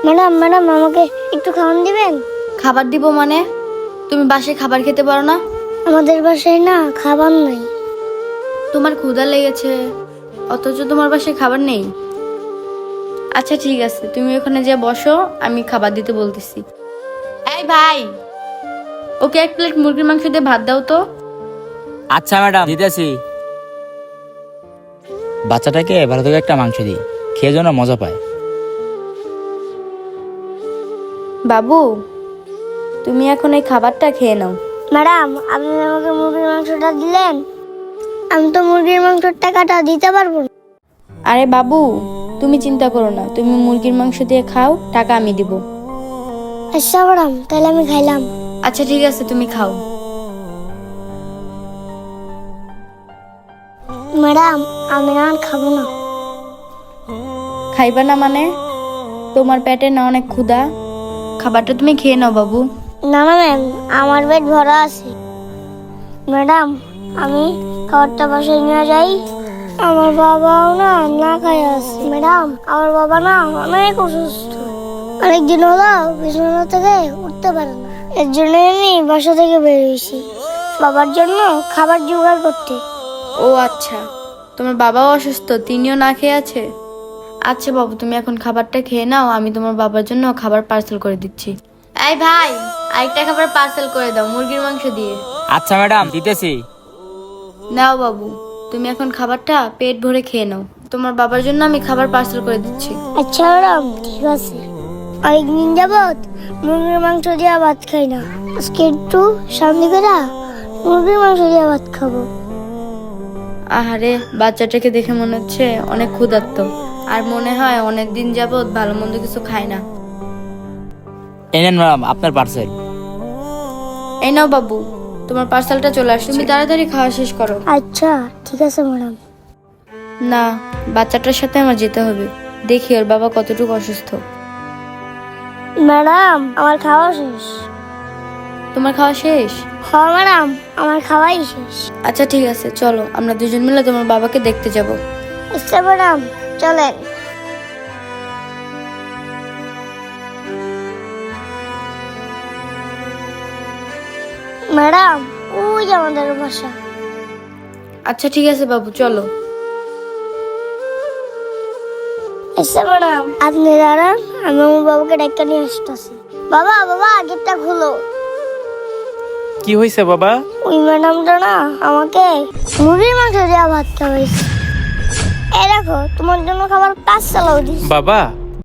Madam madam আমাকে একটু খাওয়ান দিবেন? খাবার দিব মানে? তুমি বাসায় খাবার খেতে পারো না? আমাদের বাসায় না খাবার নাই। তোমার ক্ষুধা লেগেছে অথচ তোমার বাসায় খাবার নেই? আচ্ছা ঠিক আছে, তুমি ওখানে যে বসো, আমি খাবার দিতে বলতেছি। এই ভাই, ওকে 1 প্লেট মুরগির মাংস দিয়ে ভাত দাও তো। আচ্ছা ম্যাডাম, দিতেছি। বাচ্চাটাকে ভালো থেকে একটা মাংস দিই, খেয়ে যেন মজা পায়। বাবু, তুমি এখন এই খাবারটা খেয়ে নাও। ম্যাডাম আপনি আমাকে মুরগির মাংসটা দিলেন, আমি তো মুরগির মাংসের টাকাটা দিতে পারবো না। আরে বাবু, তুমি চিন্তা করো না, তুমি মুরগির মাংস দিয়ে খাও, টাকা আমি দিব। আচ্ছা ম্যাডাম, তাহলে আমি খাইলাম। আচ্ছা ঠিক আছে, তুমি খাও। ম্যাডাম আমি আর খাবো না। খাইবা না মানে? তোমার পেটে না অনেক ক্ষুধা, খাবারটা তুমি খেয়ে নাও বাবু। না না ম্যাম, আমার পেট ভরা আছে। ম্যাডাম আমি খাবারটা বাসায় নিয়ে যাই। আমার বাবাও না না খায় আছে। ম্যাডাম আমার বাবা না অনেক অসুস্থ, অনেকদিন হলো বিছানা থেকে উঠতে পারে না। এর জন্য আমি বাসা থেকে বেরিয়েছি বাবার জন্য খাবার জোগাড় করতে। ও আচ্ছা, তোমার বাবাও অসুস্থ, তিনিও না খেয়ে আছে? আচ্ছা বাবু, তুমি এখন খাবারটা খেয়ে নাও, আমি তোমার বাবার জন্য খাবার পার্সেল করে দিচ্ছি। এই ভাই, আরেকটা খাবার পার্সেল করে দাও মুরগির মাংস দিয়ে। আচ্ছা ম্যাডাম, দিতেছি। নাও বাবু, তুমি এখন খাবারটা পেট ভরে খেয়ে নাও, তোমার বাবার জন্য আমি খাবার পার্সেল করে দিচ্ছি। আচ্ছা ম্যাডাম ঠিক আছে। অনেকদিন যাবত মুরগির মাংস দিয়ে ভাত খাই না, আজকে একটু শান্তি করে মুরগির মাংস দিয়ে ভাত খাবো। আহারে, বাচ্চাটাকে দেখে মনে হচ্ছে অনেক ক্ষুধার্ত, আর মনে হয় অনেক দিন যাবত ভালো মন্দ কিছু খায় না। এনেন ম্যাডাম আপনার পার্সেল। এই নাও বাবু, তোমার পার্সেলটা চলে আসছে, তুমি তাড়াতাড়ি খাওয়া শেষ করো। আচ্ছা ঠিক আছে ম্যাডাম। না, বাচ্চাটার সাথে আমার যেতে হবে, দেখি ওর বাবা কতটুকু অসুস্থ। ম্যাডাম আমার খাওয়া শেষ। তোমার খাওয়া শেষ? হ্যাঁ ম্যাডাম আমার খাওয়াই শেষ। আচ্ছা ঠিক আছে, চলো আমরা দুজন মিলে তোমার বাবাকে দেখতে যাব। আচ্ছা ম্যাডাম চলেন। ম্যাডাম ওই যে আমাদের বাসা। আচ্ছা ঠিক আছে বাবু, চলো। আচ্ছা ম্যাডাম আপনি দাঁড়ান, আমি আমার বাবাকে ডাক্তার নিয়ে আসতেছি। বাবা বাবা গেটটা খুলো। কি হয়েছে বাবা? ওই ম্যাডামটা না আমাকে মুরগির মাংস দেওয়া ভাত খাওয়াইছে। এই দেখো তোমার জন্য খাবার পার্সেল দিয়েছি। বাবা